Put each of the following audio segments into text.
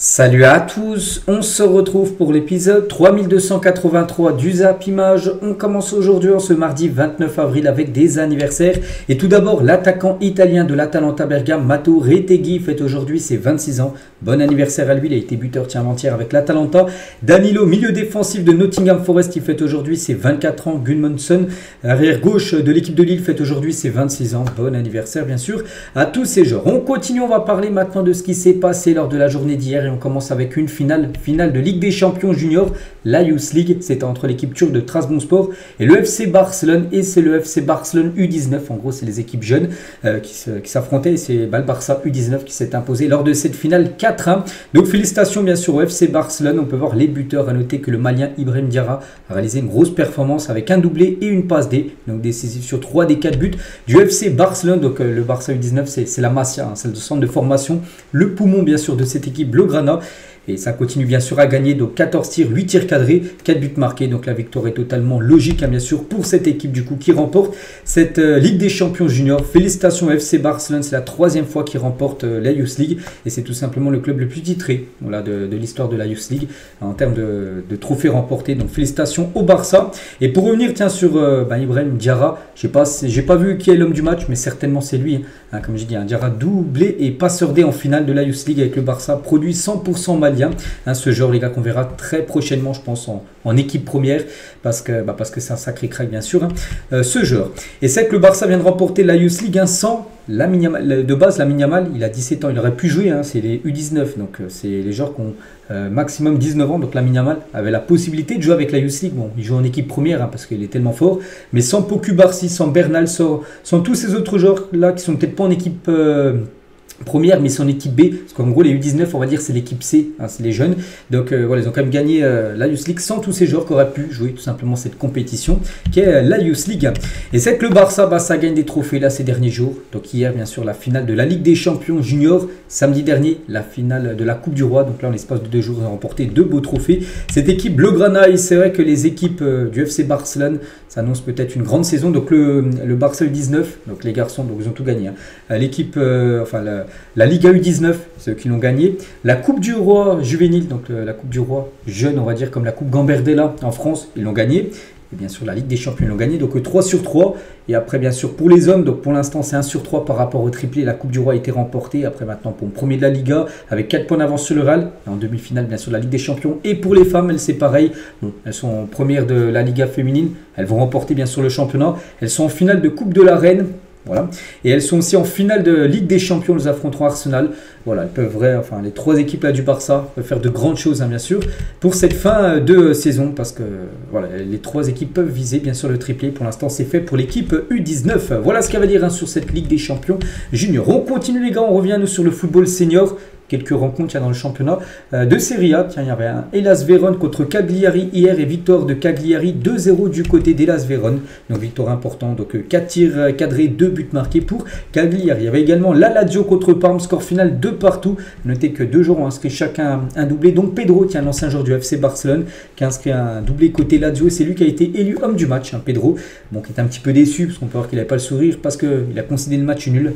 Salut à tous, on se retrouve pour l'épisode 3283 du Zap Image. On commence aujourd'hui en ce mardi 29 avril avec des anniversaires. Et tout d'abord, l'attaquant italien de l'Atalanta Bergame, Matteo Retegui, fête aujourd'hui ses 26 ans. Bon anniversaire à lui, il a été buteur avant-hier avec l'Atalanta. Danilo, milieu défensif de Nottingham Forest, il fête aujourd'hui ses 24 ans. Gudmundsson, arrière gauche de l'équipe de Lille, fête aujourd'hui ses 26 ans. Bon anniversaire bien sûr à tous ces joueurs. On continue, on va parler maintenant de ce qui s'est passé lors de la journée d'hier. On commence avec une finale de Ligue des Champions Junior, la Youth League. C'était entre l'équipe turque de Trabzonspor et le FC Barcelone. Et c'est le FC Barcelone U19. En gros, c'est les équipes jeunes qui s'affrontaient. Et c'est le Barça U19 qui s'est imposé lors de cette finale 4-1. Donc félicitations bien sûr au FC Barcelone. On peut voir les buteurs. À noter que le Malien Ibrahim Diarra a réalisé une grosse performance avec un doublé et une passe D. Donc décisif sur 3 des 4 buts du FC Barcelone. Donc le Barça U19, c'est la Masia, hein, c'est le centre de formation, le poumon bien sûr de cette équipe blaugrana. Et ça continue bien sûr à gagner, donc 14 tirs, 8 tirs cadrés, 4 buts marqués. Donc la victoire est totalement logique, hein, bien sûr, pour cette équipe du coup qui remporte cette Ligue des Champions Juniors. Félicitations au FC Barcelone, c'est la 3e fois qu'il remporte la Youth League. Et c'est tout simplement le club le plus titré voilà, de l'histoire de la Youth League en termes de trophées remportés. Donc félicitations au Barça. Et pour revenir tiens, sur Ibrahim Diarra, j'ai pas vu qui est l'homme du match, mais certainement c'est lui. Hein, comme j'ai dit, un Diarra doublé et passeur D en finale de la Youth League avec le Barça, produit 100% malien. Hein, ce joueur, les gars, qu'on verra très prochainement, je pense, en équipe première, parce que c'est un sacré crack, bien sûr, hein, ce joueur. Et c'est que le Barça vient de remporter la Youth League, hein, sans Lamine Yamal. De base, Lamine Yamal, il a 17 ans, il aurait pu jouer, hein, c'est les U19, donc c'est les joueurs qui ont maximum 19 ans. Donc Lamine Yamal avait la possibilité de jouer avec la Youth League. Bon, il joue en équipe première, hein, parce qu'il est tellement fort, mais sans Poku Barsi, sans Bernal, sans tous ces autres joueurs là qui sont peut-être pas en équipe première, mais son équipe B, parce qu'en gros les U19 on va dire c'est l'équipe C, hein, c'est les jeunes. Donc voilà, ils ont quand même gagné la Youth League sans tous ces joueurs qui auraient pu jouer tout simplement cette compétition qui est la Youth League. Et c'est que le Barça, ça gagne des trophées là ces derniers jours. Donc hier bien sûr la finale de la Ligue des Champions Junior, samedi dernier la finale de la Coupe du Roi. Donc là en l'espace de 2 jours ils ont remporté 2 beaux trophées. Cette équipe blaugrana, et c'est vrai que les équipes du FC Barcelone, ça annonce peut-être une grande saison. Donc le Barça U19, donc les garçons, donc ils ont tout gagné, hein. L'équipe, la Liga U19, c'est eux qui l'ont gagné. La Coupe du Roi juvénile, donc la Coupe du Roi jeune, on va dire, comme la Coupe Gambardella en France, ils l'ont gagné. Et bien sûr, la Ligue des Champions, ils l'ont gagné. Donc 3 sur 3. Et après, bien sûr, pour les hommes, donc pour l'instant, c'est 1 sur 3 par rapport au triplé. La Coupe du Roi a été remportée. Après, maintenant, pour le premier de la Liga, avec 4 points d'avance sur le Real. Et en demi-finale, bien sûr, la Ligue des Champions. Et pour les femmes, elles, c'est pareil. Bon, elles sont premières de la Liga féminine. Elles vont remporter, bien sûr, le championnat. Elles sont en finale de Coupe de la Reine. Voilà. Et elles sont aussi en finale de Ligue des Champions, nous affronteront Arsenal. Voilà, elles peuvent, les 3 équipes là du Barça peuvent faire de grandes choses, hein, bien sûr, pour cette fin de saison, parce que voilà, les 3 équipes peuvent viser bien sûr le triplé. Pour l'instant, c'est fait pour l'équipe U19. Voilà ce qu'elle va dire, hein, sur cette Ligue des Champions Junior. On continue les gars, on revient nous sur le football senior. Quelques rencontres dans le championnat de Serie A. Tiens, il y avait un Hellas Vérone contre Cagliari hier et victoire de Cagliari 2-0 du côté d'Hellas Vérone. Donc victoire importante. Donc 4 tirs cadrés, 2 buts marqués pour Cagliari. Il y avait également la Lazio contre Parme, score final 2 partout. Notez que 2 joueurs ont inscrit chacun un doublé. Donc Pedro, tiens, l'ancien joueur du FC Barcelone, qui a inscrit un doublé côté Lazio. Et c'est lui qui a été élu homme du match, hein, Pedro. Bon, qui est un petit peu déçu parce qu'on peut voir qu'il n'avait pas le sourire parce qu'il a considéré le match nul.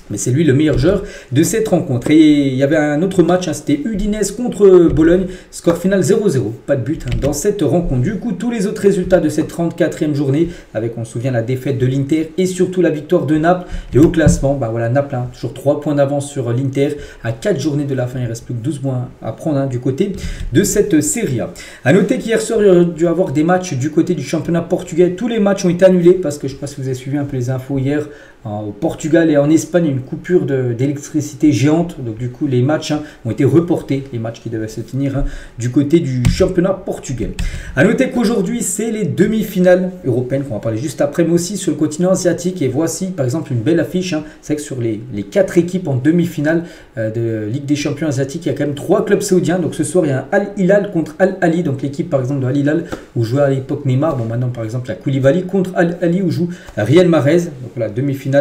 Mais c'est lui le meilleur joueur de cette rencontre. Et il y avait un autre match, hein, c'était Udinese contre Bologne. Score final 0-0. Pas de but, hein, dans cette rencontre. Du coup, tous les autres résultats de cette 34e journée, avec, on se souvient, la défaite de l'Inter et surtout la victoire de Naples. Et au classement, voilà, Naples, hein, toujours 3 points d'avance sur l'Inter. À 4 journées de la fin, il reste plus que 12 points à prendre, hein, du côté de cette Serie A. A noter qu'hier soir, il y a dû avoir des matchs du côté du championnat portugais. Tous les matchs ont été annulés parce que je ne sais pas si vous avez suivi un peu les infos hier. Au Portugal et en Espagne, une coupure d'électricité géante. Donc du coup, les matchs, hein, ont été reportés. Les matchs qui devaient se tenir, hein, du côté du championnat portugais. A noter qu'aujourd'hui, c'est les demi-finales européennes qu'on va parler juste après, mais aussi sur le continent asiatique. Et voici, par exemple, une belle affiche. Hein. C'est vrai que sur les 4 équipes en demi-finale de Ligue des Champions asiatiques, il y a quand même 3 clubs saoudiens. Donc ce soir, il y a un Al Hilal contre Al Ahly. Donc l'équipe, par exemple, de Al Hilal, où jouait à l'époque Neymar. Bon, maintenant, par exemple, la Koulibaly contre Al Ahly, où joue Riyad Mahrez. Donc voilà, demi-finale.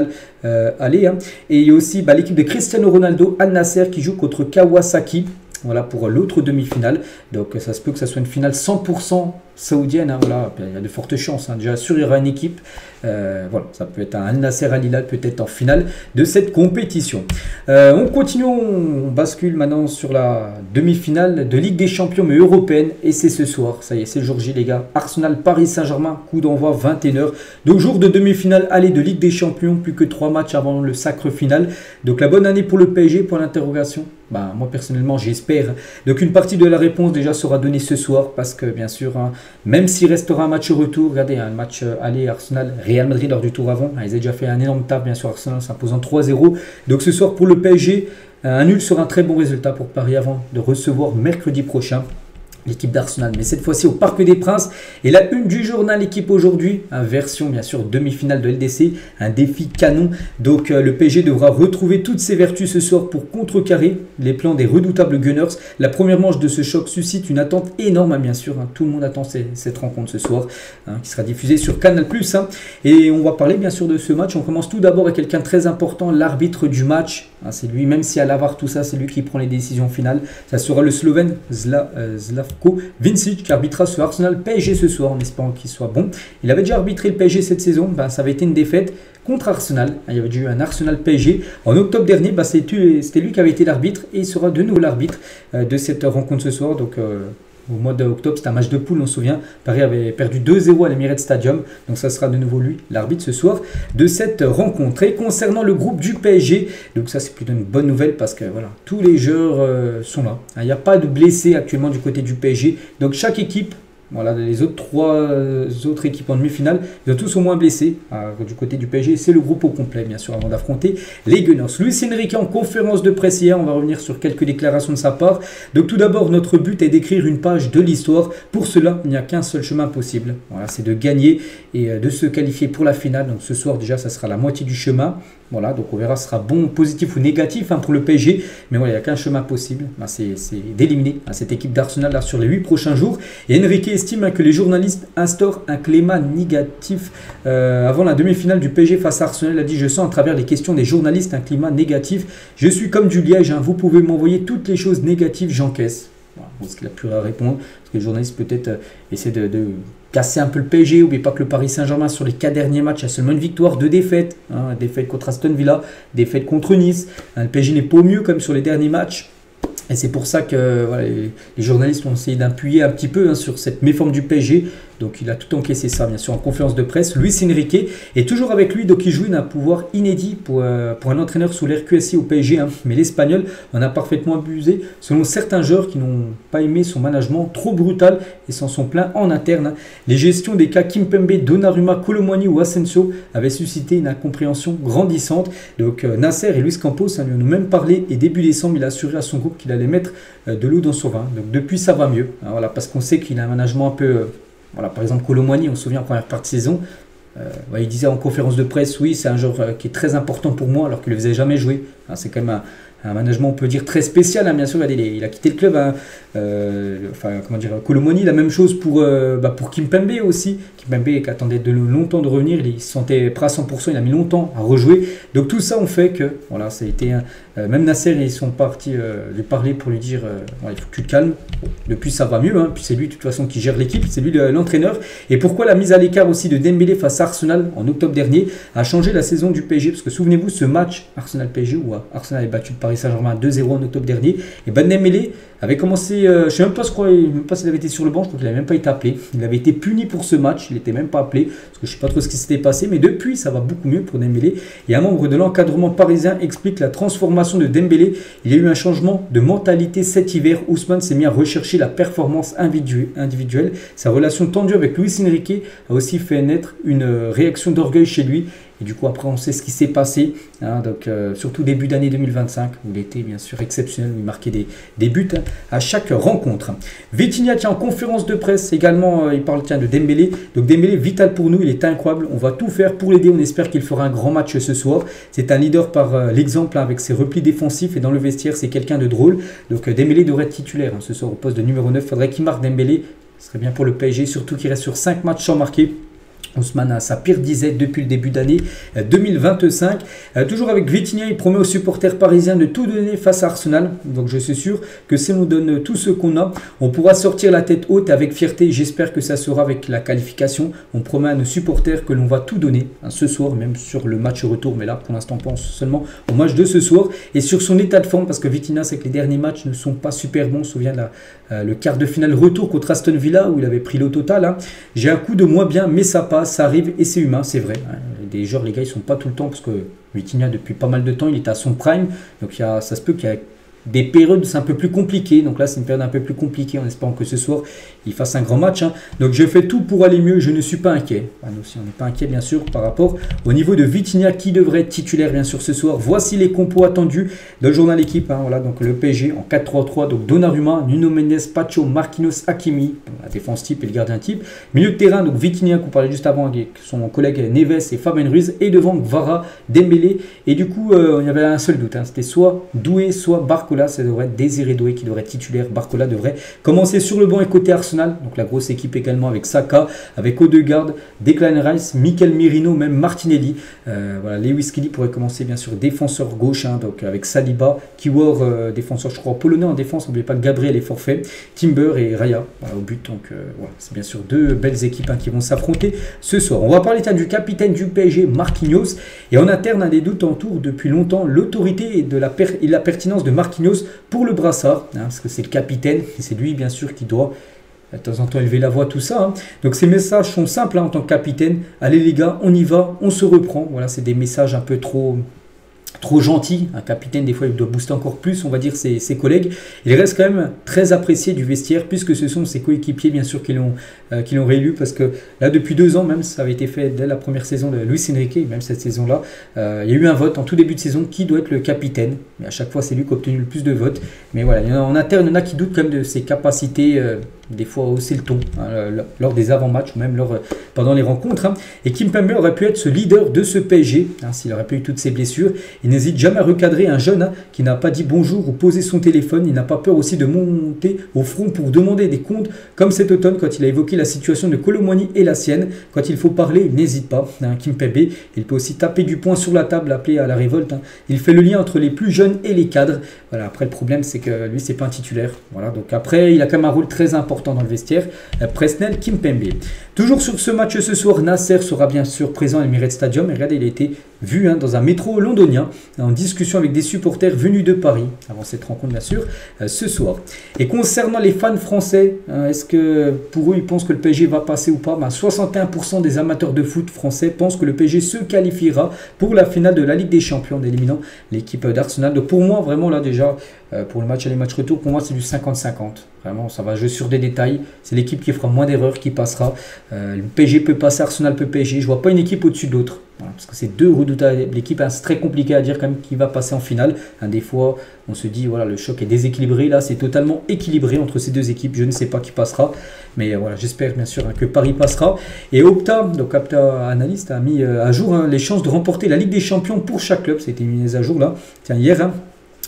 Allez, hein. Et il y a aussi l'équipe de Cristiano Ronaldo, Al Nasser, qui joue contre Kawasaki. Voilà pour l'autre demi-finale. Donc ça se peut que ça soit une finale 100% saoudienne, hein, voilà, il y a de fortes chances. Hein. Déjà sûr, il y aura une équipe. Voilà, ça peut être un Al Nasser Al Hilal peut-être en finale de cette compétition. On continue, on bascule maintenant sur la demi-finale de Ligue des Champions mais européenne et c'est ce soir. Ça y est, c'est le jour J les gars. Arsenal Paris Saint-Germain, coup d'envoi 21h. Donc jour de demi-finale, aller de Ligue des Champions, plus que 3 matchs avant le sacre final. Donc la bonne année pour le PSG, pour l'interrogation. Bah, moi personnellement j'espère. Donc une partie de la réponse déjà sera donnée ce soir parce que bien sûr, hein, même s'il restera un match retour, regardez, un match aller Arsenal Real Madrid lors du tour avant, ils ont déjà fait un énorme taf bien sûr Arsenal s'imposant 3-0. Donc ce soir pour le PSG, un nul sera un très bon résultat pour Paris avant de recevoir mercredi prochain l'équipe d'Arsenal, mais cette fois-ci au Parc des Princes. Et la une du journal L'équipe aujourd'hui, version bien sûr demi-finale de LDC, un défi canon. Donc le PSG devra retrouver toutes ses vertus ce soir pour contrecarrer les plans des redoutables Gunners. La première manche de ce choc suscite une attente énorme, hein, bien sûr. Hein, tout le monde attend cette rencontre ce soir, hein, qui sera diffusée sur Canal+. Hein, et on va parler bien sûr de ce match. On commence tout d'abord avec quelqu'un de très important, l'arbitre du match. Hein, c'est lui, même si à l'avare tout ça, c'est lui qui prend les décisions finales. Ça sera le Slovène Slavko Vincic qui arbitrera ce Arsenal PSG ce soir en espérant qu'il soit bon. Il avait déjà arbitré le PSG cette saison, ça avait été une défaite contre Arsenal. Il y avait eu un Arsenal PSG en octobre dernier, c'était lui qui avait été l'arbitre et il sera de nouveau l'arbitre de cette rencontre ce soir. Donc au mois d'octobre, c'était un match de poule, on se souvient. Paris avait perdu 2-0 à l'Emirates Stadium. Donc ça sera de nouveau lui, l'arbitre ce soir de cette rencontre. Et concernant le groupe du PSG, donc ça c'est plutôt une bonne nouvelle parce que voilà, tous les joueurs sont là. Il n'y a pas de blessés actuellement du côté du PSG. Donc chaque équipe, voilà, les trois autres équipes en demi-finale, ils ont tous au moins blessé du côté du PSG. C'est le groupe au complet, bien sûr, avant d'affronter les Gunners. Luis Enrique en conférence de presse hier, on va revenir sur quelques déclarations de sa part. Donc tout d'abord, notre but est d'écrire une page de l'histoire. Pour cela, il n'y a qu'un seul chemin possible. Voilà, c'est de gagner et de se qualifier pour la finale. Donc ce soir, déjà, ça sera la moitié du chemin. Voilà, donc on verra, ce sera bon, positif ou négatif pour le PSG. Mais voilà, il n'y a qu'un chemin possible, c'est d'éliminer cette équipe d'Arsenal là, sur les 8 prochains jours. Et Enrique estime que les journalistes instaurent un climat négatif. Avant la demi-finale du PSG face à Arsenal, il a dit: je sens à travers les questions des journalistes un climat négatif. Je suis comme du liège, vous pouvez m'envoyer toutes les choses négatives, j'encaisse. Voilà, bon, ce qu'il a pu répondre, parce que les journalistes peut-être essaient de casser un peu le PSG. N'oubliez pas que le Paris Saint-Germain sur les 4 derniers matchs a seulement une victoire, 2 défaites. Défaite contre Aston Villa, défaite contre Nice. Le PSG n'est pas au mieux comme sur les derniers matchs. Et c'est pour ça que voilà, les journalistes ont essayé d'appuyer un petit peu sur cette méforme du PSG. Donc il a tout encaissé ça, bien sûr, en conférence de presse. Luis Enrique est toujours avec lui, donc il joue d'un pouvoir inédit pour un entraîneur sous l'ère QSI au PSG. Mais l'Espagnol en a parfaitement abusé, selon certains joueurs qui n'ont pas aimé son management trop brutal et s'en sont plaints en interne. Les gestions des cas Kimpembe, Donnarumma, Kolo Muani ou Asensio avaient suscité une incompréhension grandissante. Donc Nasser et Luis Campos lui en ont même parlé et début décembre, il a assuré à son groupe qu'il allait mettre de l'eau dans son vin. Donc depuis, ça va mieux. Voilà, parce qu'on sait qu'il a un management un peu... Voilà, par exemple, Kolo Muani, on se souvient en première partie de saison, il disait en conférence de presse, oui, c'est un joueur qui est très important pour moi, alors qu'il ne le faisait jamais jouer. C'est quand même un management, on peut dire, très spécial. Bien sûr, il a quitté le club. Comment dire, Kolo Muani, la même chose pour Kimpembe aussi. Kimpembe qui attendait longtemps de revenir, il se sentait prêt à 100%, il a mis longtemps à rejouer. Donc tout ça, on fait que, voilà, ça a été même Nasser, ils sont partis lui parler pour lui dire il faut que tu te calmes. Depuis, ça va mieux. Puis c'est lui, de toute façon, qui gère l'équipe, c'est lui l'entraîneur. Et pourquoi la mise à l'écart aussi de Dembélé face à Arsenal en octobre dernier a changé la saison du PSG? Parce que souvenez-vous, ce match Arsenal-PSG où Arsenal est battu Paris Saint-Germain 2-0 en octobre dernier, et Dembélé avait commencé, je ne sais même pas, s'il avait été sur le banc, je crois qu'il n'avait même pas été appelé. Il avait été puni pour ce match, il n'était même pas appelé, parce que je ne sais pas trop ce qui s'était passé, mais depuis, ça va beaucoup mieux pour Dembélé. Et un membre de l'encadrement parisien explique la transformation de Dembélé. Il y a eu un changement de mentalité cet hiver. Ousmane s'est mis à rechercher la performance individuelle. Sa relation tendue avec Luis Enrique a aussi fait naître une réaction d'orgueil chez lui. Et du coup, après, on sait ce qui s'est passé, donc, surtout début d'année 2025, où il était bien sûr exceptionnel, où il marquait des buts à chaque rencontre. Vitinha tient en conférence de presse également, il parle de Dembélé. Donc Dembélé, vital pour nous, il est incroyable, on va tout faire pour l'aider, on espère qu'il fera un grand match ce soir. C'est un leader par l'exemple avec ses replis défensifs et dans le vestiaire, c'est quelqu'un de drôle. Donc Dembélé devrait être titulaire ce soir au poste de numéro 9, il faudrait qu'il marque Dembélé, ce serait bien pour le PSG, surtout qu'il reste sur 5 matchs sans marquer. Ousmane a sa pire disette depuis le début d'année 2025. Toujours avec Vitinha, il promet aux supporters parisiens de tout donner face à Arsenal. Donc je suis sûr que si on nous donne tout ce qu'on a, on pourra sortir la tête haute avec fierté. J'espère que ça sera avec la qualification. On promet à nos supporters que l'on va tout donner ce soir, même sur le match retour. Mais là, pour l'instant, on pense seulement au match de ce soir. Et sur son état de forme, parce que Vitinha, c'est que les derniers matchs ne sont pas super bons. On se souvient de le quart de finale retour contre Aston Villa, où il avait pris l'eau totale. Hein. J'ai un coup de moins bien, mais ça passe. Ça arrive et c'est humain, c'est vrai. Hein. Des joueurs, les gars, ils sont pas tout le temps parce que Vitinha, depuis pas mal de temps, il est à son prime. Donc ça se peut qu'il y a des périodes, c'est un peu plus compliqué. Donc là, c'est une période un peu plus compliquée en espérant que ce soir, il fasse un grand match. Hein. Donc je fais tout pour aller mieux. Je ne suis pas inquiet. Enfin, nous aussi, on n'est pas inquiet, bien sûr, par rapport au niveau de Vitinha qui devrait être titulaire, bien sûr, ce soir. Voici les compos attendus dans le journal équipe. Hein. Voilà, donc le PSG en 4-3-3. Donc Donnarumma, Nuno Mendes, Pacho, Marquinhos, Hakimi, la défense type et le gardien type. Milieu de terrain, donc Vitinha, qu'on parlait juste avant, avec son collègue Neves et Fabien Ruiz. Et devant Kvara, Dembélé. Et du coup, il y avait un seul doute. Hein. C'était soit Doué, soit Barcola. Ça devrait être Désiré Doué qui devrait être titulaire. Barcola devrait commencer sur le banc et côté Arsenal. Donc la grosse équipe également avec Saka, avec Odegaard, Declan Rice, Mikel Merino, même Martinelli. Voilà, Lewis Kelly pourrait commencer bien sûr défenseur gauche. Hein, donc avec Saliba, Kiwor, défenseur je crois polonais en défense. N'oubliez pas que Gabriel est forfait. Timber et Raya voilà, au but. Donc voilà, c'est bien sûr deux belles équipes hein, qui vont s'affronter ce soir. On va parler du capitaine du PSG, Marquinhos. Et en interne, un des doutes entoure depuis longtemps l'autorité et la pertinence de Marquinhos pour le brassard, hein, parce que c'est le capitaine et c'est lui bien sûr qui doit de temps en temps élever la voix, tout ça. Hein. Donc ces messages sont simples hein, en tant que capitaine. Allez les gars, on y va, on se reprend. Voilà, c'est des messages un peu trop gentil, un capitaine des fois il doit booster encore plus on va dire ses collègues, il reste quand même très apprécié du vestiaire puisque ce sont ses coéquipiers bien sûr qui l'ont réélu parce que là depuis 2 ans même ça avait été fait dès la première saison de Luis Enrique, même cette saison là il y a eu un vote en tout début de saison qui doit être le capitaine, mais à chaque fois c'est lui qui a obtenu le plus de votes, mais voilà il y en a, en interne il y en a qui doutent quand même de ses capacités des fois hausser le ton hein, lors des avant-matchs ou même pendant les rencontres hein. Et Kimpembe aurait pu être ce leader de ce PSG hein, s'il n'aurait pas eu toutes ses blessures. Il n'hésite jamais à recadrer un jeune hein, qui n'a pas dit bonjour ou posé son téléphone. Il n'a pas peur aussi de monter au front pour demander des comptes comme cet automne quand il a évoqué la situation de Kolo Muani et la sienne. Quand il faut parler, il n'hésite pas. Hein, Kimpembe, il peut aussi taper du poing sur la table, appeler à la révolte. Hein. Il fait le lien entre les plus jeunes et les cadres. Voilà, après le problème c'est que lui c'est pas un titulaire. Voilà, donc après il a quand même un rôle très important dans le vestiaire, Presnel Kimpembe. Toujours sur ce match ce soir, Nasser sera bien sûr présent à l'Emirates Stadium. Et regardez, il a été vu hein, dans un métro londonien en discussion avec des supporters venus de Paris avant cette rencontre bien sûr ce soir. Et concernant les fans français, hein, est-ce que pour eux ils pensent que le PSG va passer ou pas? 61% des amateurs de foot français pensent que le PSG se qualifiera pour la finale de la Ligue des Champions en éliminant l'équipe d'Arsenal. Donc pour moi vraiment là déjà pour le match aller match retour, pour moi c'est du 50-50. Vraiment ça va jouer sur des détails. C'est l'équipe qui fera moins d'erreurs qui passera. Le PSG peut passer, Arsenal peut PSG. Je vois pas une équipe au-dessus de l'autre. Voilà, parce que c'est deux redoutables l'équipe. Hein, c'est très compliqué à dire quand même qui va passer en finale. Hein, des fois, on se dit voilà le choc est déséquilibré. Là, c'est totalement équilibré entre ces deux équipes. Je ne sais pas qui passera, mais voilà, j'espère bien sûr hein, que Paris passera. Et Opta, donc Opta Analyst a mis à jour hein, les chances de remporter la Ligue des Champions pour chaque club. Ça a été mis à jour là. Tiens hier. Hein.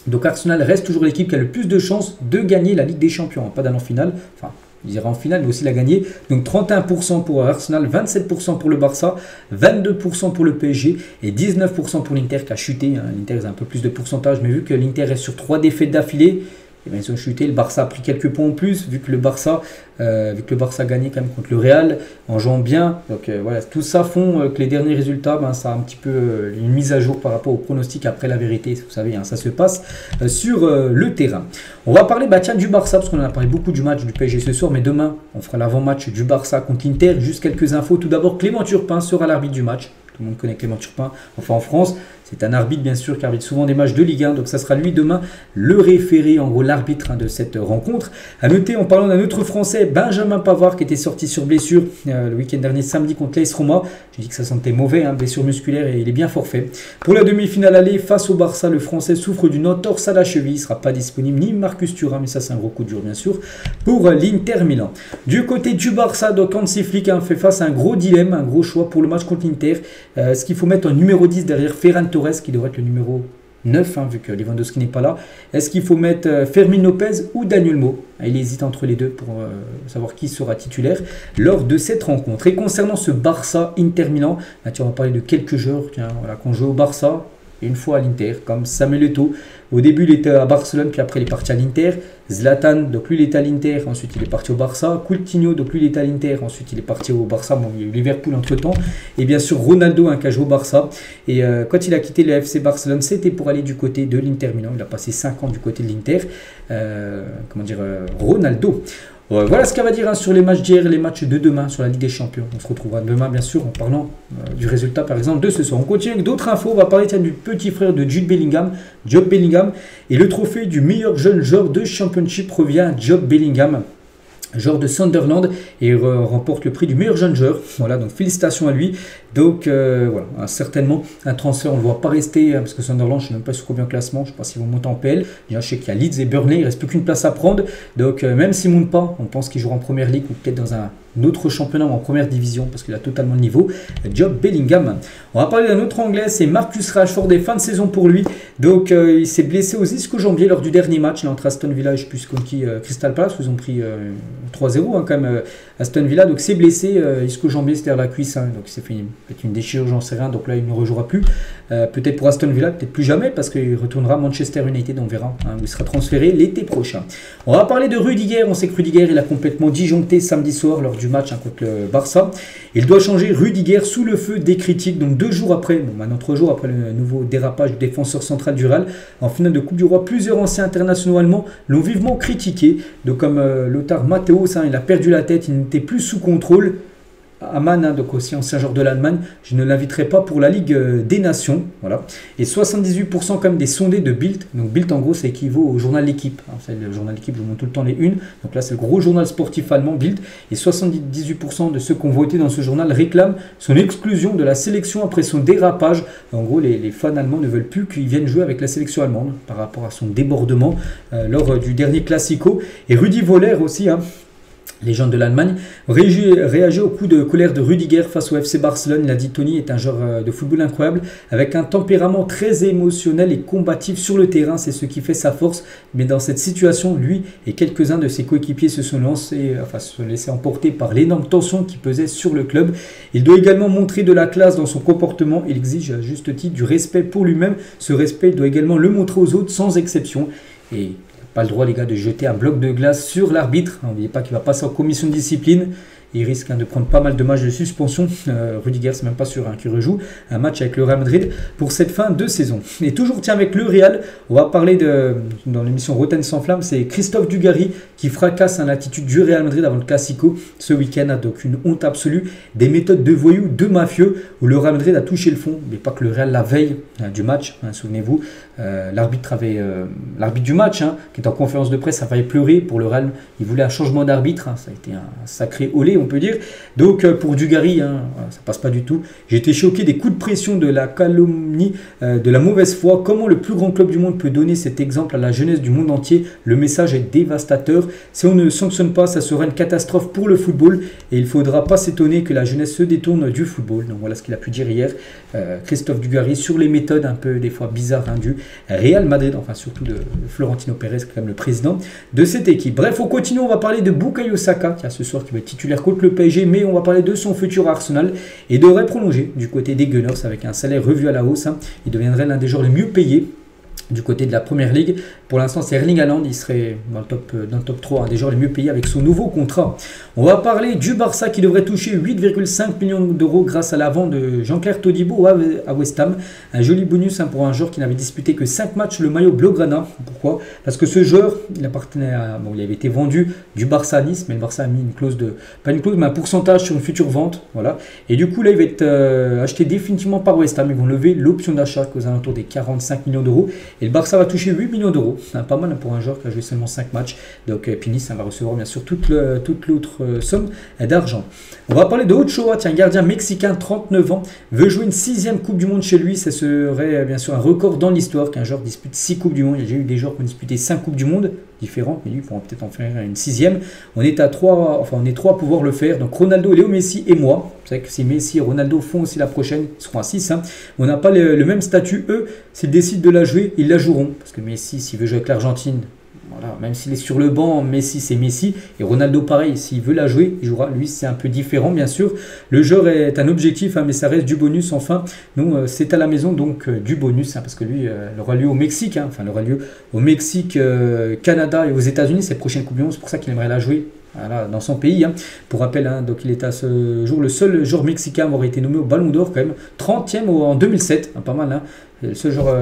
Donc Arsenal reste toujours l'équipe qui a le plus de chances de gagner la Ligue des Champions. Hein, pas d'aller en finale. Enfin. Il ira en finale, mais aussi la gagner. Donc 31% pour Arsenal, 27% pour le Barça, 22% pour le PSG et 19% pour l'Inter qui a chuté. Hein. L'Inter a un peu plus de pourcentage, mais vu que l'Inter est sur 3 défaites d'affilée, eh bien, ils ont chuté. Le Barça a pris quelques points en plus, vu que le Barça a gagné quand même contre le Real en jouant bien. Donc voilà, tout ça font que les derniers résultats, ça a un petit peu une mise à jour par rapport au pronostic après la vérité. Vous savez, hein, ça se passe sur le terrain. On va parler tiens, du Barça, parce qu'on en a parlé beaucoup du match du PSG ce soir, mais demain, on fera l'avant-match du Barça contre l'Inter. Juste quelques infos. Tout d'abord, Clément Turpin sera l'arbitre du match. Tout le monde connaît Clément Turpin, enfin en France. C'est un arbitre bien sûr qui arbitre souvent des matchs de Ligue 1, donc ça sera lui demain le référé, en gros l'arbitre de cette rencontre. A noter en parlant d'un autre Français, Benjamin Pavard qui était sorti sur blessure le week-end dernier samedi contre l'AS Roma. J'ai dit que ça sentait mauvais, hein, blessure musculaire et il est bien forfait. Pour la demi-finale aller face au Barça, le Français souffre d'une entorse à la cheville, il ne sera pas disponible ni Marcus Thuram, mais ça c'est un gros coup dur bien sûr pour l'Inter Milan. Du côté du Barça, donc Hansi Flick fait face à un gros dilemme, un gros choix pour le match contre l'Inter. Ce qu'il faut mettre en numéro 10 derrière Ferran Torres qui devrait être le numéro 9, vu que Lewandowski n'est pas là. Est-ce qu'il faut mettre Fermin Lopez ou Dani Olmo? Il hésite entre les deux pour savoir qui sera titulaire lors de cette rencontre. Et concernant ce Barça-Inter Milan, on va parler de quelques joueurs qu'on joue au Barça. Une fois à l'Inter, comme Samuel Eto'o. Au début, il était à Barcelone, puis après, il est parti à l'Inter. Zlatan, donc lui, il était à l'Inter, ensuite, il est parti au Barça. Coutinho, donc lui, il était à l'Inter, ensuite, il est parti au Barça. Bon, il y a eu Liverpool entre-temps. Et bien sûr, Ronaldo, qui a joué au Barça. Et quand il a quitté le FC Barcelone, c'était pour aller du côté de l'Inter Milan. Il a passé 5 ans du côté de l'Inter. Ronaldo. Voilà ce qu'elle va dire sur les matchs d'hier et les matchs de demain sur la Ligue des Champions. On se retrouvera demain, bien sûr, en parlant du résultat, par exemple, de ce soir. On continue avec d'autres infos. On va parler du petit frère de Jude Bellingham, Job Bellingham. Et le trophée du meilleur jeune joueur de Championship revient à Job Bellingham, joueur de Sunderland, et remporte le prix du meilleur jeune joueur. Voilà, donc félicitations à lui. Donc voilà, certainement un transfert, on ne le voit pas rester, parce que Sunderland, je ne sais même pas sur combien de classement, je ne sais pas s'ils vont monter en PL. Déjà, je sais qu'il y a Leeds et Burnley, il ne reste plus qu'une place à prendre. Donc même s'ils ne montent pas, on pense qu'ils joueront en première ligue ou peut-être dans un autre championnat ou en première division, parce qu'il a totalement le niveau. Job Bellingham. On va parler d'un autre anglais, c'est Marcus Rashford, et fin de saison pour lui. Donc il s'est blessé aux ischio-jambiers lors du dernier match là, entre Aston Villa et je ne sais plus contre qui, Crystal Palace, où ils ont pris 3-0 quand même Aston Villa. Donc c'est blessé, ischio-jambier, c'est-à-dire la cuisse, donc il s'est fait une déchirure, j'en sais rien, donc là il ne rejouera plus. Peut-être pour Aston Villa, peut-être plus jamais, parce qu'il retournera à Manchester United, on verra, où il sera transféré l'été prochain. On va parler de Rudiger. On sait que Rudiger, il a complètement disjoncté samedi soir lors du match contre le Barça. Il doit changer. Rudiger sous le feu des critiques, donc 2 jours après, maintenant 3 jours après le nouveau dérapage du défenseur central du Real en finale de Coupe du Roi. Plusieurs anciens internationaux allemands l'ont vivement critiqué, donc comme Lothar Matthäus, il a perdu la tête, il n'était plus sous contrôle. Aman, donc aussi ancien joueur de l'Allemagne, je ne l'inviterai pas pour la Ligue des Nations. Voilà. Et 78% quand même des sondés de Bild. Donc Bild, en gros, ça équivaut au journal L'équipe. Le journal L'équipe, je vous montre tout le temps les unes. Donc là, c'est le gros journal sportif allemand, Bild. Et 78% de ceux qui ont voté dans ce journal réclament son exclusion de la sélection après son dérapage. En gros, les fans allemands ne veulent plus qu'il vienne jouer avec la sélection allemande par rapport à son débordement lors du dernier Classico. Et Rudi Völler aussi, légende de l'Allemagne, réagit au coup de colère de Rudiger face au FC Barcelone. Il a dit: Tony est un joueur de football incroyable, avec un tempérament très émotionnel et combatif sur le terrain, c'est ce qui fait sa force. Mais dans cette situation, lui et quelques-uns de ses coéquipiers se sont laissés emporter par l'énorme tension qui pesait sur le club. Il doit également montrer de la classe dans son comportement. Il exige à juste titre du respect pour lui-même. Ce respect, il doit également le montrer aux autres sans exception. Et pas le droit, les gars, de jeter un bloc de glace sur l'arbitre. N'oubliez pas qu'il va passer en commission de discipline. Il risque de prendre pas mal de matchs de suspension. Rudiger, c'est même pas sûr qu'il rejoue un match avec le Real Madrid pour cette fin de saison. Et toujours avec le Real, on va parler dans l'émission Rotten sans flamme, c'est Christophe Dugarry qui fracasse l'attitude du Real Madrid avant le Classico ce week-end. Donc une honte absolue, des méthodes de voyous, de mafieux, où le Real Madrid a touché le fond, mais pas que le Real la veille du match. Souvenez-vous, l'arbitre du match, qui est en conférence de presse, a failli pleurer pour le Real. Il voulait un changement d'arbitre. Ça a été un sacré olé, on peut dire. Donc pour Dugarry, ça passe pas du tout. J'ai été choqué des coups de pression, de la calomnie, de la mauvaise foi. Comment le plus grand club du monde peut donner cet exemple à la jeunesse du monde entier? Le message est dévastateur. Si on ne sanctionne pas, ça sera une catastrophe pour le football, et il ne faudra pas s'étonner que la jeunesse se détourne du football. Donc voilà ce qu'il a pu dire hier Christophe Dugarry sur les méthodes un peu des fois bizarres du Real Madrid, enfin surtout de Florentino Pérez, qui est quand même le président de cette équipe. Bref, on continue, on va parler de Bukayo Saka, qui a ce soir qui va être titulaire contre le PSG, mais on va parler de son futur à Arsenal, et devrait prolonger du côté des Gunners avec un salaire revu à la hausse. Il deviendrait l'un des joueurs les mieux payés du côté de la Première Ligue. Pour l'instant, c'est Erling Haaland, il serait dans le top 3 des joueurs les mieux payés avec son nouveau contrat. On va parler du Barça qui devrait toucher 8,5 millions d'euros grâce à la vente de Jean-Claire Todibo à West Ham. Un joli bonus pour un joueur qui n'avait disputé que 5 matchs le maillot Blaugrana. Pourquoi? Parce que ce joueur, il appartenait il avait été vendu du Barça à Nice, mais le Barça a mis une clause pas une clause, mais un pourcentage sur une future vente. Voilà. Et du coup, là, il va être acheté définitivement par West Ham. Ils vont lever l'option d'achat aux alentours des 45 millions d'euros. Et le Barça va toucher 8 millions d'euros. Pas mal pour un joueur qui a joué seulement 5 matchs. Donc Nice va recevoir bien sûr toute l'autre somme d'argent. On va parler de Ochoa, un gardien mexicain, 39 ans, veut jouer une 6e Coupe du Monde chez lui. Ça serait bien sûr un record dans l'histoire qu'un joueur dispute 6 Coupes du Monde. Il y a déjà eu des joueurs qui ont disputé 5 Coupes du Monde. différentes, mais lui, il pourra peut-être en faire une sixième. On est à 3, enfin on est 3 à pouvoir le faire. Donc Ronaldo, Léo Messi et moi. Vous savez que si Messi et Ronaldo font aussi la prochaine, ils seront à 6. Hein. On n'a pas le même statut. Eux, s'ils décident de la jouer, ils la joueront. Parce que Messi, s'il veut jouer avec l'Argentine, voilà, même s'il est sur le banc, Messi c'est Messi. Et Ronaldo pareil, s'il veut la jouer, il jouera. Lui c'est un peu différent bien sûr. Le jeu est un objectif, hein, mais ça reste du bonus. Enfin, nous c'est à la maison, donc du bonus. Hein, parce que lui, il aura lieu au Mexique. Hein, enfin, il aura lieu au Mexique, Canada et aux États-Unis. Cette prochaine Coupe du Monde, c'est pour ça qu'il aimerait la jouer. Voilà, dans son pays. Hein. Pour rappel, hein, donc il est à ce jour le seul joueur mexicain à avoir été nommé au Ballon d'Or, quand même. 30e en 2007, hein, pas mal. Hein. Le seul joueur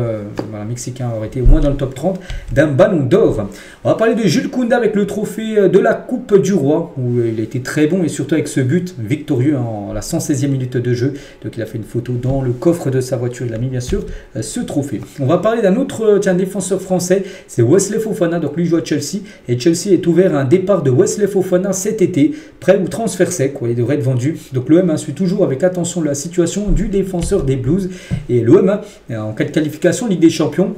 mexicain aurait été au moins dans le top 30 d'un Ballon d'Or. On va parler de Jules Koundé avec le trophée de la Coupe du Roi, où il a été très bon et surtout avec ce but victorieux en la 116e minute de jeu. Donc il a fait une photo dans le coffre de sa voiture. Il a mis bien sûr ce trophée. On va parler d'un autre défenseur français, c'est Wesley Fofana. Donc lui joue à Chelsea et Chelsea est ouvert à un départ de Wesley Fofana cet été, prêt ou transfert sec. Quoi, il devrait être vendu. Donc l'OM suit toujours avec attention la situation du défenseur des Blues et l'OM en cas de qualification Ligue des Champions,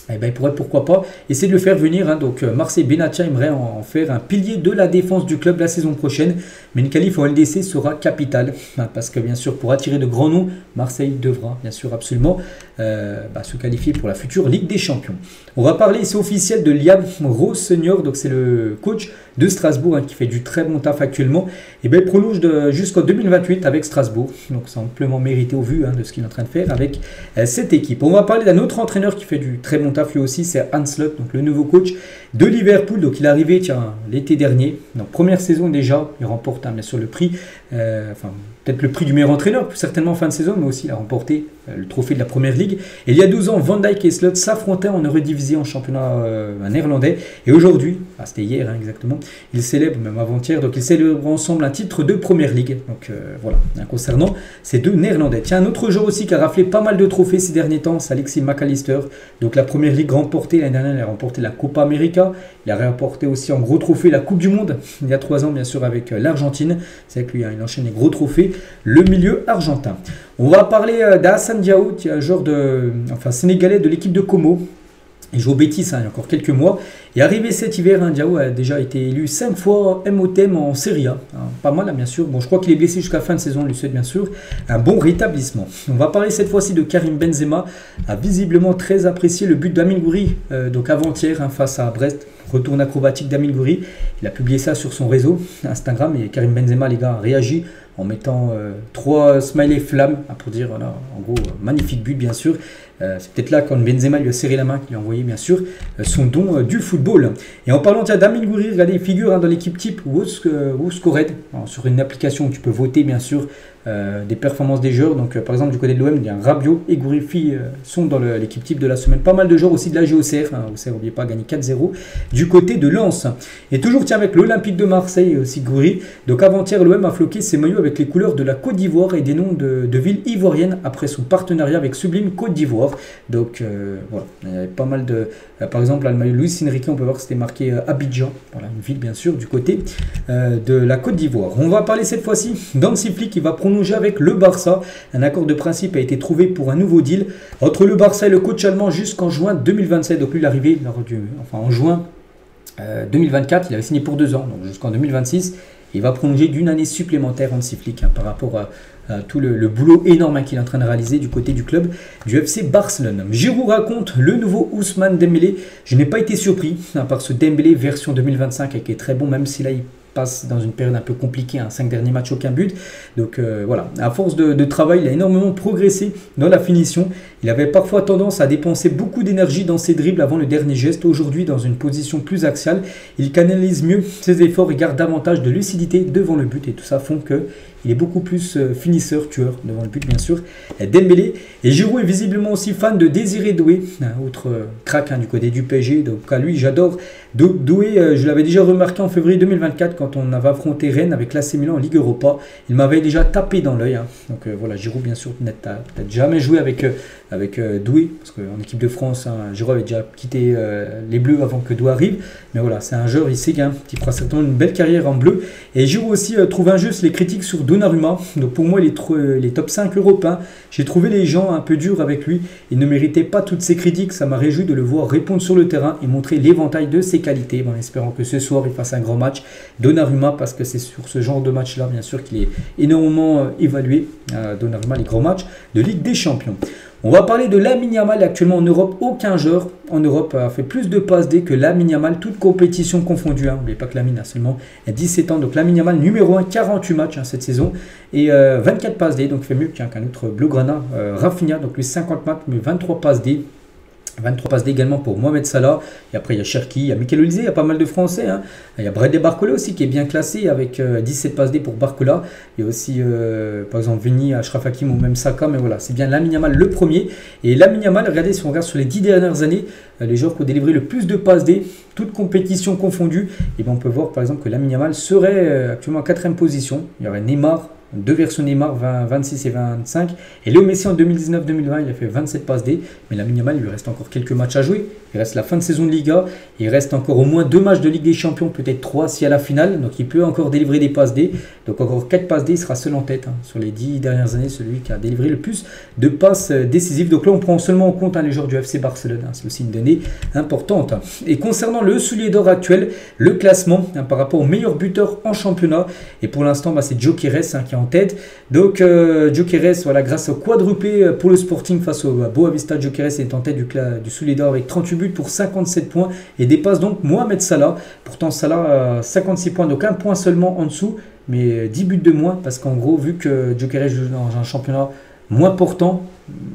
eh ben, il pourrait pourquoi pas essayer de le faire venir. Hein. Donc Marseille Benatia aimerait en faire un pilier de la défense du club la saison prochaine. Mais une qualif en LDC sera capitale. Hein, parce que bien sûr pour attirer de grands noms, Marseille devra bien sûr absolument se qualifier pour la future Ligue des Champions. On va parler, c'est officiel, de Liam Rossenior. Donc c'est le coach de Strasbourg, hein, qui fait du très bon taf actuellement. Et bien il prolonge jusqu'en 2028 avec Strasbourg. Donc c'est amplement mérité au vu, hein, de ce qu'il est en train de faire avec cette équipe. On va parler d'un autre entraîneur qui fait du très bon taf lui aussi, c'est Arne Slot, donc le nouveau coach de Liverpool. Donc il est arrivé l'été dernier, donc première saison déjà, il remporte bien sûr le prix, peut-être le prix du meilleur entraîneur, certainement en fin de saison, mais aussi il a remporté le trophée de la Première Ligue. Et il y a 12 ans, Van Dijk et Slot s'affrontaient en Eredivisie en championnat néerlandais. Et aujourd'hui, c'était hier exactement, ils célèbrent, même avant-hier, donc ils célèbrent ensemble un titre de Première Ligue. Donc voilà, concernant ces deux Néerlandais. Tiens, un autre joueur aussi qui a raflé pas mal de trophées ces derniers temps, c'est Alexis McAllister. Donc la Première Ligue remportée l'année dernière, il a remporté la Copa América. Il a remporté aussi en gros trophée la Coupe du Monde, il y a 3 ans bien sûr avec l'Argentine. C'est avec lui, hein, il enchaîne les gros trophées, le milieu argentin. On va parler d'Hassane Diao, qui est un joueur sénégalais de l'équipe de Como. Il joue au Betis, hein, il y a encore quelques mois. Et arrivé cet hiver, hein, Diao a déjà été élu 5 fois MOTM en Serie A. Hein, pas mal, hein, bien sûr. Bon, je crois qu'il est blessé jusqu'à la fin de saison, on lui souhaite bien sûr un bon rétablissement. On va parler cette fois-ci de Karim Benzema, a visiblement très apprécié le but d'Amine Gouiri, donc avant-hier, hein, face à Brest. Retour acrobatique d'Amine Gouiri. Il a publié ça sur son réseau Instagram et Karim Benzema, les gars, a réagi en mettant 3 smileys flammes, pour dire, voilà, en gros, magnifique but bien sûr. C'est peut-être là quand Benzema lui a serré la main qu'il a envoyé bien sûr son don du football. Et en parlant d'Amine Gouiri, regardez, il figure, hein, dans l'équipe type WhoScored, sur une application où tu peux voter bien sûr des performances des joueurs. Donc par exemple du côté de l'OM, il y a Rabiot et Gouiri sont dans l'équipe type de la semaine. Pas mal de joueurs aussi de la GOCR, hein, OCR, n'oubliez pas, gagné 4-0 du côté de Lens. Et toujours tiens avec l'Olympique de Marseille aussi Gouiri. Donc avant-hier, l'OM a floqué ses maillots avec les couleurs de la Côte d'Ivoire et des noms de villes ivoiriennes après son partenariat avec Sublime Côte d'Ivoire. Donc voilà, il y avait pas mal de... par exemple, le maillot Luis Enrique, on peut voir que c'était marqué Abidjan, voilà, une ville bien sûr du côté de la Côte d'Ivoire. On va parler cette fois-ci d'Hansi Flick qui va prolonger avec le Barça. Un accord de principe a été trouvé pour un nouveau deal entre le Barça et le coach allemand jusqu'en juin 2027. Donc lui, l'arrivée, en juin 2024, il avait signé pour 2 ans, donc jusqu'en 2026. Il va prolonger d'une année supplémentaire Hansi Flick, hein, par rapport à tout le boulot énorme, hein, qu'il est en train de réaliser du côté du club du FC Barcelone. Giroud raconte le nouveau Ousmane Dembélé. Je n'ai pas été surpris, hein, par ce Dembélé version 2025 qui est très bon, même si là il passe dans une période un peu compliquée, 5 derniers matchs, aucun but. Donc voilà, à force de travail, il a énormément progressé dans la finition. Il avait parfois tendance à dépenser beaucoup d'énergie dans ses dribbles avant le dernier geste. Aujourd'hui, dans une position plus axiale, il canalise mieux ses efforts et garde davantage de lucidité devant le but. Et tout ça font que il est beaucoup plus finisseur, tueur devant le but bien sûr. Dembélé. Et Giroud est visiblement aussi fan de Désiré Doué, autre crack, hein, du côté du PSG. Donc à lui, j'adore Doué. Je l'avais déjà remarqué en février 2024 quand on avait affronté Rennes avec l'AC Milan en Ligue Europa. Il m'avait déjà tapé dans l'œil. Hein. Donc voilà, Giroud bien sûr n'a peut-être jamais joué avec Doué, parce qu'en équipe de France, hein, Giroud avait déjà quitté les Bleus avant que Doué arrive. Mais voilà, c'est un joueur ici, hein, qui fera certainement une belle carrière en bleu. Et Giroud aussi trouve injuste les critiques sur Doué Donnarumma. Donc pour moi, les top 5 européens, j'ai trouvé les gens un peu durs avec lui. Il ne méritait pas toutes ces critiques. Ça m'a réjoui de le voir répondre sur le terrain et montrer l'éventail de ses qualités, en espérant que ce soir il fasse un grand match. Donnarumma, parce que c'est sur ce genre de match-là, bien sûr, qu'il est énormément évalué. Donnarumma, les grands matchs de Ligue des Champions. On va parler de Lamine Yamal. Actuellement en Europe, aucun joueur en Europe a fait plus de passes D que Lamine Yamal, toute compétition confondue. N'oubliez pas que Lamine a seulement 17 ans. Donc Lamine Yamal, numéro 1, 48 matchs cette saison et 24 passes D. Donc il fait mieux qu'un autre Blaugrana, Rafinha. Donc lui 50 matchs, mais 23 passes D. 23 passes D également pour Mohamed Salah. Et après, il y a Cherki, il y a Mikel Olise, il y a pas mal de Français. Il y a Bradley Barcola aussi qui est bien classé avec 17 passes D pour Barcola. Il y a aussi, par exemple, Vini, Achraf Hakimi ou même Saka. Mais voilà, c'est bien Lamine Yamal le premier. Et Lamine Yamal, regardez, si on regarde sur les 10 dernières années, les joueurs qui ont délivré le plus de passes D, toutes compétitions confondues, et bien on peut voir par exemple que Lamine Yamal serait actuellement en 4e position. Il y aurait Neymar, deux versions Neymar, 26 et 25. Et Léo Messi en 2019-2020, il a fait 27 passes D. Mais Lamine Yamal, il lui reste encore quelques matchs à jouer. Il reste la fin de saison de Liga. Il reste encore au moins 2 matchs de Ligue des Champions, peut-être 3 si à la finale. Donc il peut encore délivrer des passes D. Donc encore 4 passes D, il sera seul en tête. Sur les 10 dernières années, celui qui a délivré le plus de passes décisives. Donc là, on prend seulement en compte les joueurs du FC Barcelone. C'est aussi une donnée importante. Et concernant le soulier d'or actuel, le classement par rapport aux meilleurs buteurs en championnat. Et pour l'instant, c'est Gyökeres qui est en tête. Donc Gyökeres, voilà, grâce au quadruplé pour le Sporting face au Boavista, Gyökeres est en tête du soulier d'or avec 38 buts pour 57 points et dépasse donc Mohamed Salah. Pourtant Salah 56 points, donc un point seulement en dessous, mais 10 buts de moins parce qu'en gros, vu que Gyökeres joue dans un championnat moins portant,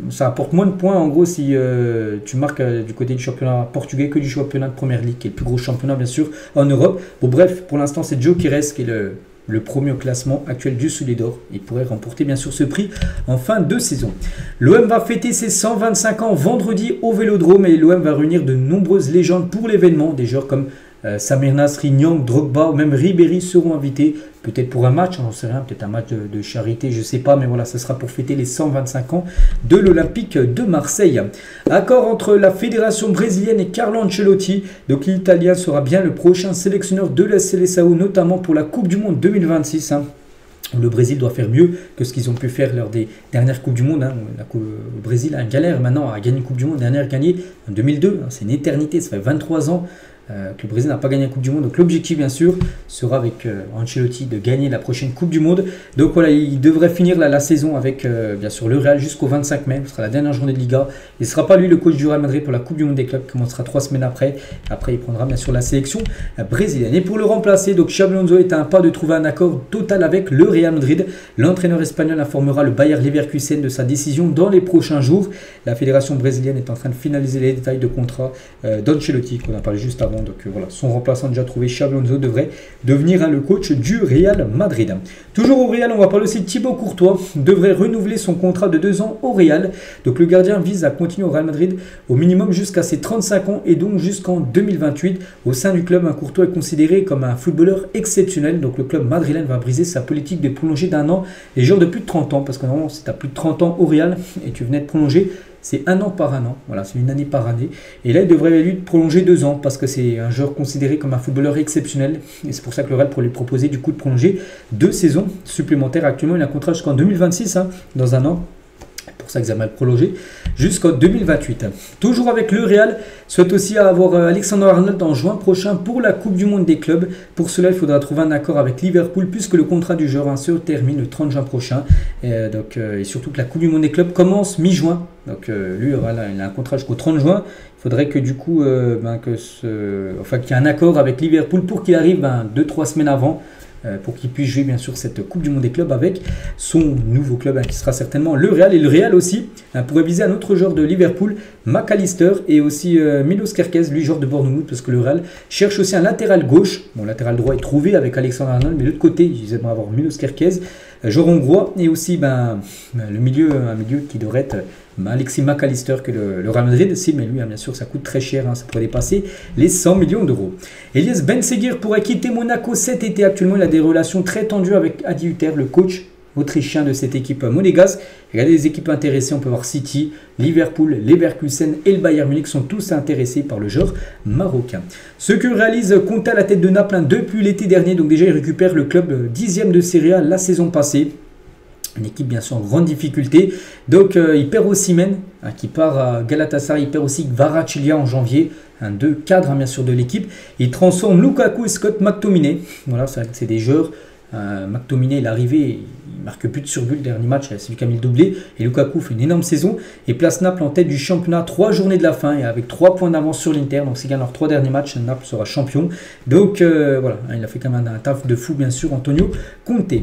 ça apporte moins de points en gros si tu marques du côté du championnat portugais que du championnat de première ligue, qui est le plus gros championnat bien sûr en Europe. Bon bref, pour l'instant c'est Gyökeres qui est le premier au classement actuel du soulier d'or. Il pourrait remporter bien sûr ce prix en fin de saison. L'OM va fêter ses 125 ans vendredi au Vélodrome et l'OM va réunir de nombreuses légendes pour l'événement. Des joueurs comme Samir Nasri, Nyang, Drogba ou même Ribéry seront invités. Peut-être pour un match, j'en sais rien, peut-être un match de charité, je ne sais pas, mais voilà, ce sera pour fêter les 125 ans de l'Olympique de Marseille. Accord entre la fédération brésilienne et Carlo Ancelotti, donc l'Italien sera bien le prochain sélectionneur de la Seleção, notamment pour la Coupe du Monde 2026. Le Brésil doit faire mieux que ce qu'ils ont pu faire lors des dernières Coupes du Monde. Le Brésil a une galère maintenant à gagner une Coupe du Monde. Dernière gagnée en 2002, c'est une éternité, ça fait 23 ans. Que le Brésil n'a pas gagné la Coupe du Monde. Donc l'objectif bien sûr sera avec Ancelotti de gagner la prochaine Coupe du Monde. Donc voilà, il devrait finir la saison avec bien sûr le Real jusqu'au 25 mai. Ce sera la dernière journée de Liga. Il ne sera pas lui le coach du Real Madrid pour la Coupe du Monde des clubs qui commencera 3 semaines après. Après il prendra bien sûr la sélection brésilienne. Et pour le remplacer, donc Xabi Alonso est à un pas de trouver un accord total avec le Real Madrid. L'entraîneur espagnol informera le Bayer Leverkusen de sa décision dans les prochains jours. La fédération brésilienne est en train de finaliser les détails de contrat d'Ancelotti qu'on a parlé juste avant. Donc voilà, son remplaçant déjà trouvé, Xabi Alonso devrait devenir le coach du Real Madrid. Toujours au Real, on va parler aussi de Thibaut Courtois, devrait renouveler son contrat de 2 ans au Real. Donc le gardien vise à continuer au Real Madrid au minimum jusqu'à ses 35 ans et donc jusqu'en 2028. Au sein du club, Courtois est considéré comme un footballeur exceptionnel. Donc le club madrilène va briser sa politique de prolonger d'un an les joueurs de plus de 30 ans. Parce que normalement, si tu as plus de 30 ans au Real et tu venais de prolonger, c'est un an par un an, voilà, c'est une année par année. Et là, il devrait lui prolonger 2 ans parce que c'est un joueur considéré comme un footballeur exceptionnel. Et c'est pour ça que le Real pourrait lui proposer du coup de prolonger 2 saisons supplémentaires. Actuellement, il a un contrat jusqu'en 2026, dans un an. Pour ça qu'ils aiment mal prolonger jusqu'en 2028. Toujours avec le Real, souhaite aussi avoir Alexander Arnold en juin prochain pour la Coupe du Monde des clubs. Pour cela, il faudra trouver un accord avec Liverpool puisque le contrat du joueur se termine le 30 juin prochain. Et surtout que la Coupe du Monde des clubs commence mi-juin. Donc lui, il a un contrat jusqu'au 30 juin. Il faudrait que du coup, qu'il y ait un accord avec Liverpool pour qu'il arrive 2-3 semaines avant. Pour qu'il puisse jouer bien sûr cette Coupe du Monde des clubs avec son nouveau club qui sera certainement le Real. Et le Real aussi pourrait viser un autre joueur de Liverpool, McAllister, et aussi Milos Kerkez, lui joueur de Bournemouth, parce que le Real cherche aussi un latéral gauche. Bon, latéral droit est trouvé avec Alexander Arnold, mais de l'autre côté ils aimeraient avoir Milos Kerkez, joueur hongrois, et aussi un milieu qui devrait être Alexis McAllister que le Real Madrid, mais lui bien sûr ça coûte très cher, ça pourrait dépasser les 100 millions d'euros. Elias Benseguir pourrait quitter Monaco cet été. Actuellement il a des relations très tendues avec Adi Hutter, le coach autrichien de cette équipe monégasque. Regardez les équipes intéressées, on peut voir City, Liverpool, Leverkusen et le Bayern Munich sont tous intéressés par le joueur marocain. Ce que réalise Conte à la tête de Naples depuis l'été dernier, donc déjà il récupère le club 10e de Serie A la saison passée. Une équipe bien sûr en grande difficulté. Donc il perd Osimhen qui part à Galatasaray. Il perd aussi Kvaratskhelia en janvier. Deux cadres bien sûr de l'équipe. Il transforme Lukaku et Scott McTominay. Voilà, c'est des joueurs. McTominay il est arrivé, il marque plus de surbuts le dernier match, c'est lui qui a mis le doublé. Et Lukaku fait une énorme saison et place Naples en tête du championnat 3 journées de la fin et avec 3 points d'avance sur l'Inter. Donc s'ils gagnent leurs 3 derniers matchs, Naples sera champion. Donc voilà, il a fait quand même un taf de fou bien sûr, Antonio Conte.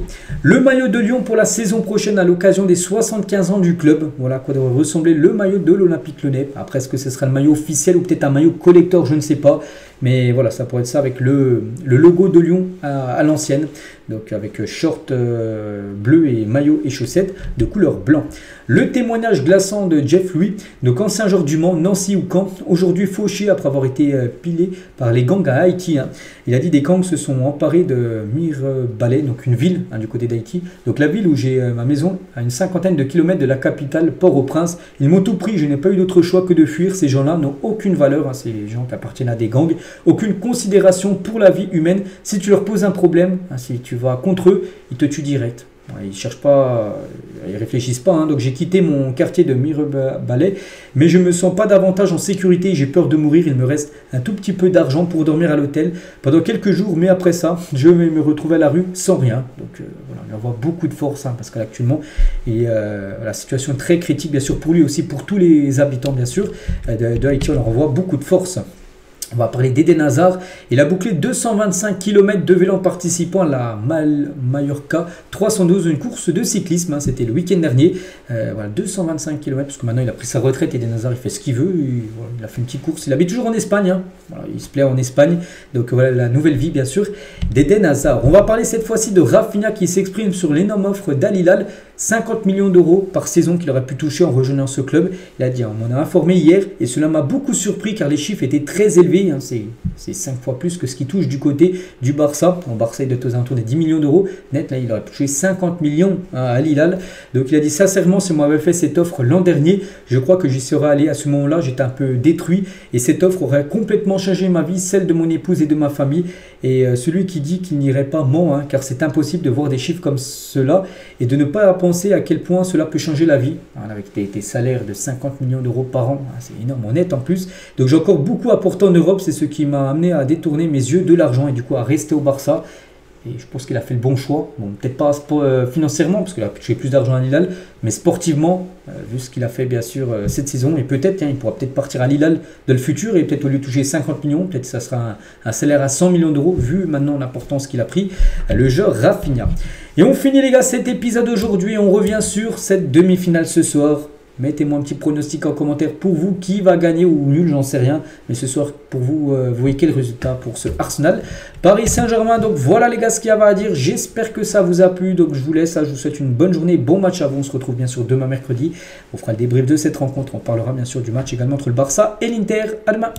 Le maillot de Lyon pour la saison prochaine à l'occasion des 75 ans du club. Voilà quoi devrait ressembler le maillot de l'Olympique Lyonnais. Après, est-ce que ce sera le maillot officiel ou peut-être un maillot collector, je ne sais pas. Mais voilà, ça pourrait être ça avec le logo de Lyon à l'ancienne. Donc avec short bleu et maillot et chaussettes de couleur blanc. Le témoignage glaçant de Jeff Louis, donc ancien joueur du Mans, Nancy ou Caen, aujourd'hui fauché après avoir été pilé par les gangs à Haïti. Il a dit des gangs se sont emparés de Mirebalais, donc une ville du côté d'Haïti. Donc la ville où j'ai ma maison, à une 50aine de kilomètres de la capitale, Port-au-Prince. Ils m'ont tout pris, je n'ai pas eu d'autre choix que de fuir. Ces gens-là n'ont aucune valeur, ces gens qui appartiennent à des gangs, aucune considération pour la vie humaine. Si tu leur poses un problème, si tu vas contre eux, ils te tuent direct. Ils cherchent pas, ils réfléchissent pas. Donc j'ai quitté mon quartier de Mirebalais, mais je me sens pas davantage en sécurité. J'ai peur de mourir. Il me reste un tout petit peu d'argent pour dormir à l'hôtel pendant quelques jours, mais après ça, je vais me retrouver à la rue sans rien. Donc voilà, on envoie beaucoup de force parce qu'actuellement, la situation est très critique, bien sûr pour lui aussi, pour tous les habitants, bien sûr de Haïti. On leur envoie beaucoup de force. On va parler d'Eden Hazard. Il a bouclé 225 km de vélo en participant à la Mallorca 312, une course de cyclisme. C'était le week-end dernier. Voilà, 225 km, parce que maintenant il a pris sa retraite. Eden Hazard, il fait ce qu'il veut. Il a fait une petite course. Il habite toujours en Espagne. Voilà, il se plaît en Espagne. Donc voilà la nouvelle vie, bien sûr, d'Eden Hazard. On va parler cette fois-ci de Rafinha qui s'exprime sur l'énorme offre d'Al Hilal. 50 millions d'euros par saison qu'il aurait pu toucher en rejoignant ce club. Il a dit, on m'en a informé hier et cela m'a beaucoup surpris car les chiffres étaient très élevés. C'est 5 fois plus que ce qui touche du côté du Barça. En Barça, il doit être aux alentours des 10 millions d'euros. Net, là, il aurait touché 50 millions à Al Hilal. Donc, il a dit, sincèrement, si on m'avait fait cette offre l'an dernier, je crois que j'y serais allé à ce moment-là. J'étais un peu détruit et cette offre aurait complètement changé ma vie, celle de mon épouse et de ma famille. Et celui qui dit qu'il n'irait pas ment, car c'est impossible de voir des chiffres comme cela et de ne pas penser à quel point cela peut changer la vie. Avec des salaires de 50 millions d'euros par an, c'est énorme, en net en plus. Donc j'ai encore beaucoup à porter en Europe, c'est ce qui m'a amené à détourner mes yeux de l'argent et du coup à rester au Barça. Et je pense qu'il a fait le bon choix. Bon, peut-être pas financièrement, parce qu'il a touché plus d'argent à Hilal, mais sportivement, vu ce qu'il a fait bien sûr cette saison, et peut-être, il pourra peut-être partir à Hilal de le futur, et peut-être au lieu de toucher 50 millions, peut-être ça sera un salaire à 100 millions d'euros, vu maintenant l'importance qu'il a pris, le joueur Rafinha. Et on finit les gars cet épisode aujourd'hui, on revient sur cette demi-finale ce soir. Mettez-moi un petit pronostic en commentaire pour vous, qui va gagner ou nul, j'en sais rien. Mais ce soir, pour vous, vous voyez quel résultat pour ce Arsenal Paris Saint-Germain. Donc voilà les gars ce qu'il y avait à dire. J'espère que ça vous a plu. Donc je vous laisse, je vous souhaite une bonne journée, bon match à vous. On se retrouve bien sûr demain mercredi. On fera le débrief de cette rencontre. On parlera bien sûr du match également entre le Barça et l'Inter. À demain.